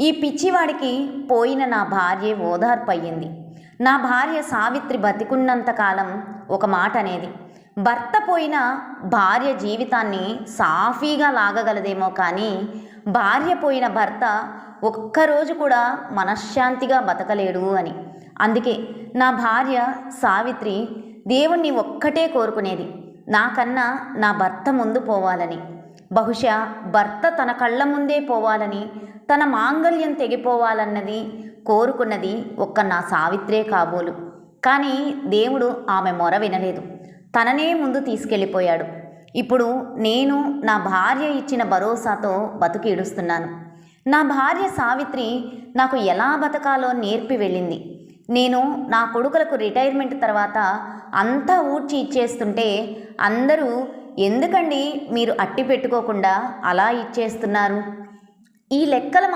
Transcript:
ఈ పిచ్చివాడికి పోయిన నా భార్య ఓదార్పయ్యింది. నా భార్య సావిత్రి బతికున్నంతకాలం ఒక మాట అనేది, భర్త పోయిన భార్య జీవితాన్ని సాఫీగా లాగగలదేమో కానీ భార్య పోయిన భర్త ఒక్కరోజు కూడా మనశ్శాంతిగా బతకలేడు అని. అందుకే నా భార్య సావిత్రి దేవుణ్ణి ఒక్కటే కోరుకునేది, నాకన్నా నా భర్త ముందు పోవాలని. బహుశా భర్త తన కళ్ళ ముందే పోవాలని, తన మాంగళ్యం తెగిపోవాలన్నది కోరుకున్నది ఒక్క నా సావిత్రే కాబోలు. కానీ దేవుడు ఆమె మొర వినలేదు, తననే ముందు తీసుకెళ్ళిపోయాడు. ఇప్పుడు నేను నా భార్య ఇచ్చిన భరోసాతో బతుకీడుస్తున్నాను. నా భార్య సావిత్రి నాకు ఎలా బతకాలో నేర్పి వెళ్ళింది. నేను నా కొడుకులకు రిటైర్మెంట్ తర్వాత అంతా ఊడ్చి ఇచ్చేస్తుంటే అందరూ, ఎందుకండి మీరు అట్టి పెట్టుకోకుండా అలా ఇచ్చేస్తున్నారు, ఈ లెక్కల